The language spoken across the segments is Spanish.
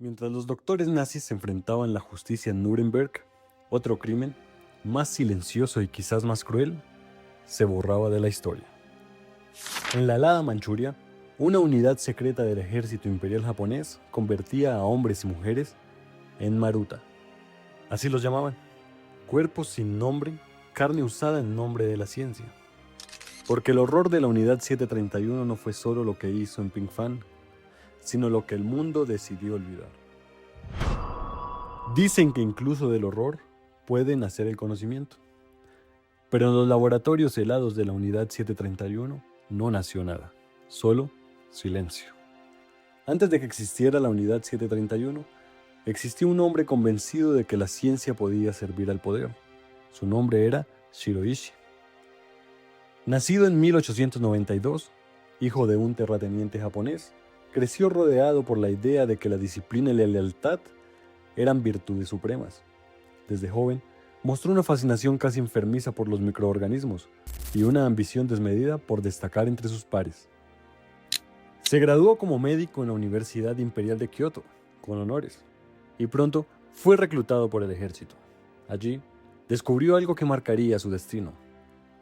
Mientras los doctores nazis se enfrentaban la justicia en Nuremberg, otro crimen, más silencioso y quizás más cruel, se borraba de la historia. En la helada Manchuria, una unidad secreta del ejército imperial japonés convertía a hombres y mujeres en Maruta. Así los llamaban, cuerpos sin nombre, carne usada en nombre de la ciencia. Porque el horror de la unidad 731 no fue solo lo que hizo en Ping Fan, sino lo que el mundo decidió olvidar. Dicen que incluso del horror puede nacer el conocimiento. Pero en los laboratorios helados de la unidad 731 no nació nada, solo silencio. Antes de que existiera la unidad 731, existía un hombre convencido de que la ciencia podía servir al poder. Su nombre era Shiroishi. Nacido en 1892, hijo de un terrateniente japonés, creció rodeado por la idea de que la disciplina y la lealtad eran virtudes supremas. Desde joven, mostró una fascinación casi enfermiza por los microorganismos y una ambición desmedida por destacar entre sus pares. Se graduó como médico en la Universidad Imperial de Kioto, con honores, y pronto fue reclutado por el ejército. Allí, descubrió algo que marcaría su destino.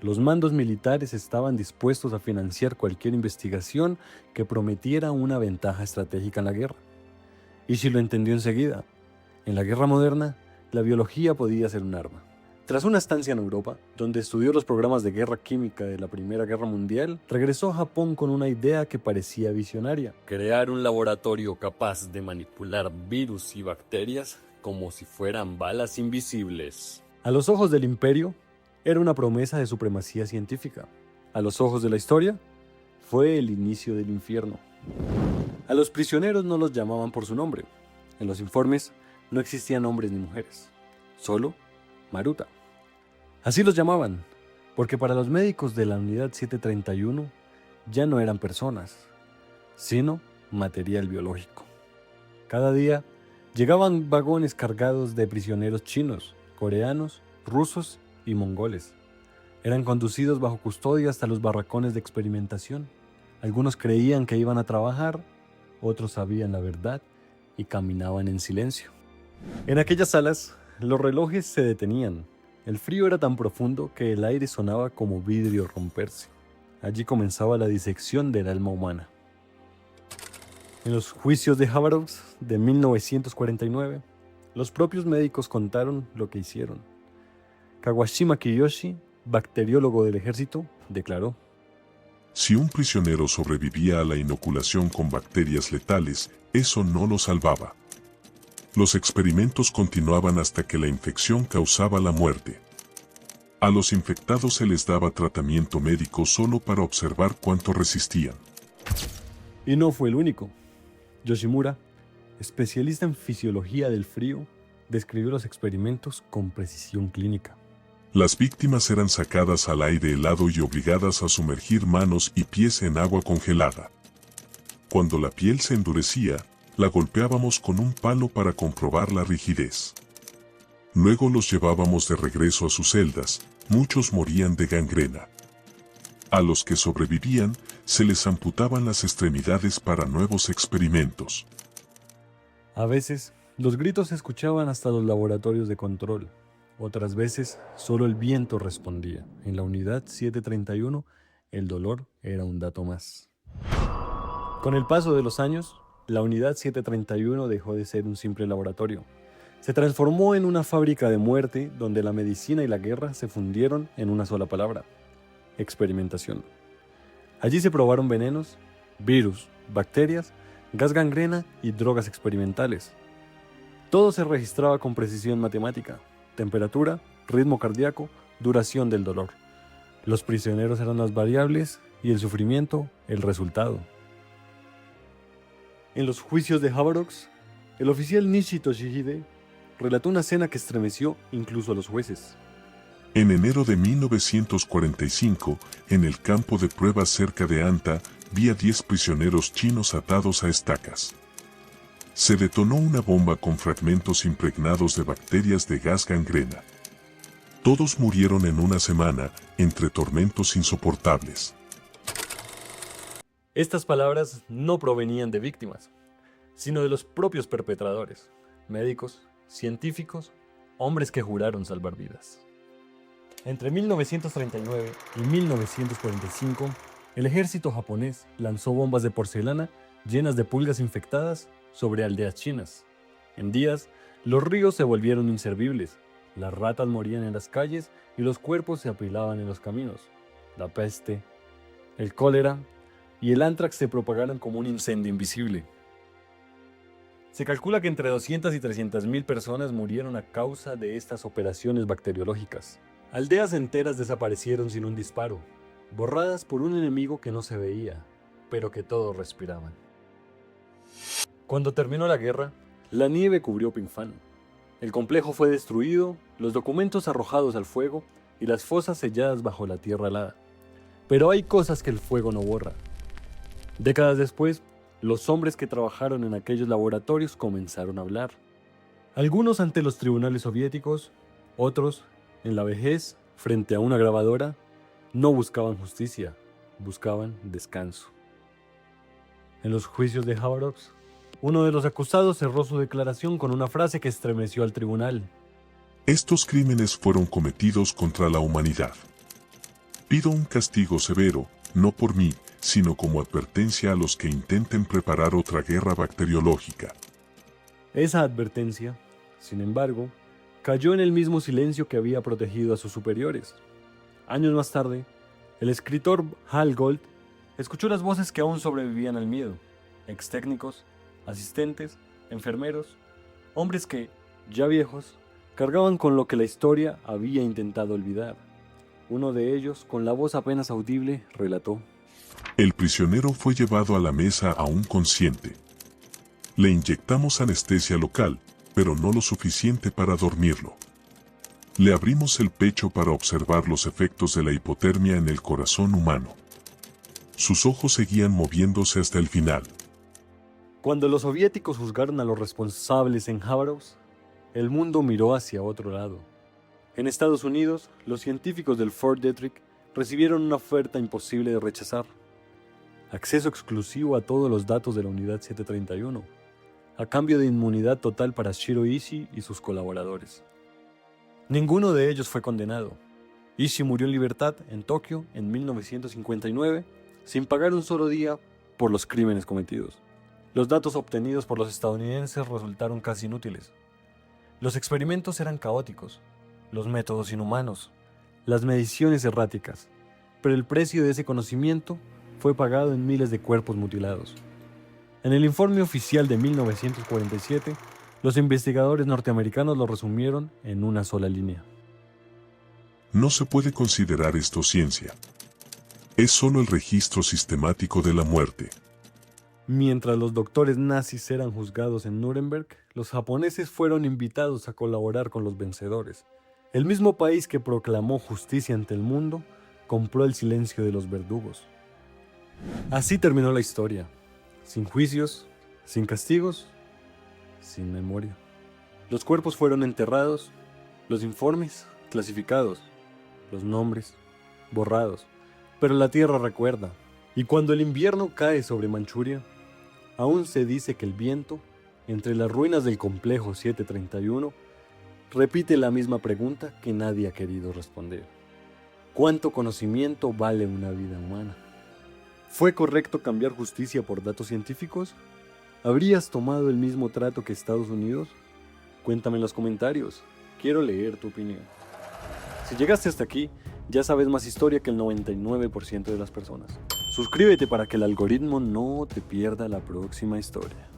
Los mandos militares estaban dispuestos a financiar cualquier investigación que prometiera una ventaja estratégica en la guerra. Y si lo entendió enseguida, en la guerra moderna, la biología podía ser un arma. Tras una estancia en Europa, donde estudió los programas de guerra química de la Primera Guerra Mundial, regresó a Japón con una idea que parecía visionaria: crear un laboratorio capaz de manipular virus y bacterias como si fueran balas invisibles. A los ojos del imperio, era una promesa de supremacía científica. A los ojos de la historia, fue el inicio del infierno. A los prisioneros no los llamaban por su nombre. En los informes no existían hombres ni mujeres, solo Maruta. Así los llamaban, porque para los médicos de la unidad 731 ya no eran personas, sino material biológico. Cada día llegaban vagones cargados de prisioneros chinos, coreanos, rusos y mongoles. Eran conducidos bajo custodia hasta los barracones de experimentación. Algunos creían que iban a trabajar, otros sabían la verdad y caminaban en silencio. En aquellas salas, los relojes se detenían. El frío era tan profundo que el aire sonaba como vidrio romperse. Allí comenzaba la disección del alma humana. En los juicios de Haverox de 1949, los propios médicos contaron lo que hicieron. Kawashima Kiyoshi, bacteriólogo del ejército, declaró: si un prisionero sobrevivía a la inoculación con bacterias letales, eso no lo salvaba. Los experimentos continuaban hasta que la infección causaba la muerte. A los infectados se les daba tratamiento médico solo para observar cuánto resistían. Y no fue el único. Yoshimura, especialista en fisiología del frío, describió los experimentos con precisión clínica. Las víctimas eran sacadas al aire helado y obligadas a sumergir manos y pies en agua congelada. Cuando la piel se endurecía, la golpeábamos con un palo para comprobar la rigidez. Luego los llevábamos de regreso a sus celdas. Muchos morían de gangrena. A los que sobrevivían, se les amputaban las extremidades para nuevos experimentos. A veces, los gritos se escuchaban hasta los laboratorios de control. Otras veces, solo el viento respondía. En la unidad 731, el dolor era un dato más. Con el paso de los años, la unidad 731 dejó de ser un simple laboratorio. Se transformó en una fábrica de muerte donde la medicina y la guerra se fundieron en una sola palabra: experimentación. Allí se probaron venenos, virus, bacterias, gas gangrena y drogas experimentales. Todo se registraba con precisión matemática: temperatura, ritmo cardíaco, duración del dolor. Los prisioneros eran las variables y el sufrimiento el resultado. En los juicios de Haverox, el oficial Nishi Toshihide relató una escena que estremeció incluso a los jueces. En enero de 1945, en el campo de pruebas cerca de Anta, vi a 10 prisioneros chinos atados a estacas. Se detonó una bomba con fragmentos impregnados de bacterias de gas gangrena. Todos murieron en una semana, entre tormentos insoportables. Estas palabras no provenían de víctimas, sino de los propios perpetradores, médicos, científicos, hombres que juraron salvar vidas. Entre 1939 y 1945, el ejército japonés lanzó bombas de porcelana llenas de pulgas infectadas sobre aldeas chinas. En días, los ríos se volvieron inservibles, las ratas morían en las calles y los cuerpos se apilaban en los caminos. La peste, el cólera y el anthrax se propagaron como un incendio invisible. Se calcula que entre 200 y 300 mil personas murieron a causa de estas operaciones bacteriológicas. Aldeas enteras desaparecieron sin un disparo, borradas por un enemigo que no se veía, pero que todos respiraban. Cuando terminó la guerra, la nieve cubrió Pingfan. El complejo fue destruido, los documentos arrojados al fuego y las fosas selladas bajo la tierra helada. Pero hay cosas que el fuego no borra. Décadas después, los hombres que trabajaron en aquellos laboratorios comenzaron a hablar. Algunos ante los tribunales soviéticos, otros, en la vejez, frente a una grabadora, no buscaban justicia, buscaban descanso. En los juicios de Khabarovsk, uno de los acusados cerró su declaración con una frase que estremeció al tribunal. Estos crímenes fueron cometidos contra la humanidad. Pido un castigo severo, no por mí, sino como advertencia a los que intenten preparar otra guerra bacteriológica. Esa advertencia, sin embargo, cayó en el mismo silencio que había protegido a sus superiores. Años más tarde, el escritor Hal Gold escuchó las voces que aún sobrevivían al miedo, ex técnicos, asistentes, enfermeros, hombres que, ya viejos, cargaban con lo que la historia había intentado olvidar. Uno de ellos, con la voz apenas audible, relató: El prisionero fue llevado a la mesa aún consciente. Le inyectamos anestesia local, pero no lo suficiente para dormirlo. Le abrimos el pecho para observar los efectos de la hipotermia en el corazón humano. Sus ojos seguían moviéndose hasta el final. Cuando los soviéticos juzgaron a los responsables en Khabarovsk, el mundo miró hacia otro lado. En Estados Unidos, los científicos del Fort Detrick recibieron una oferta imposible de rechazar: acceso exclusivo a todos los datos de la Unidad 731, a cambio de inmunidad total para Shiro Ishii y sus colaboradores. Ninguno de ellos fue condenado. Ishii murió en libertad en Tokio en 1959, sin pagar un solo día por los crímenes cometidos. Los datos obtenidos por los estadounidenses resultaron casi inútiles. Los experimentos eran caóticos, los métodos inhumanos, las mediciones erráticas, pero el precio de ese conocimiento fue pagado en miles de cuerpos mutilados. En el informe oficial de 1947, los investigadores norteamericanos lo resumieron en una sola línea: No se puede considerar esto ciencia. Es solo el registro sistemático de la muerte. Mientras los doctores nazis eran juzgados en Nuremberg, los japoneses fueron invitados a colaborar con los vencedores. El mismo país que proclamó justicia ante el mundo, compró el silencio de los verdugos. Así terminó la historia, sin juicios, sin castigos, sin memoria. Los cuerpos fueron enterrados, los informes clasificados, los nombres borrados, pero la tierra recuerda. Y cuando el invierno cae sobre Manchuria, aún se dice que el viento, entre las ruinas del complejo 731, repite la misma pregunta que nadie ha querido responder: ¿cuánto conocimiento vale una vida humana? ¿Fue correcto cambiar justicia por datos científicos? ¿Habrías tomado el mismo trato que Estados Unidos? Cuéntame en los comentarios, quiero leer tu opinión. Si llegaste hasta aquí, ya sabes más historia que el 99% de las personas. Suscríbete para que el algoritmo no te pierda la próxima historia.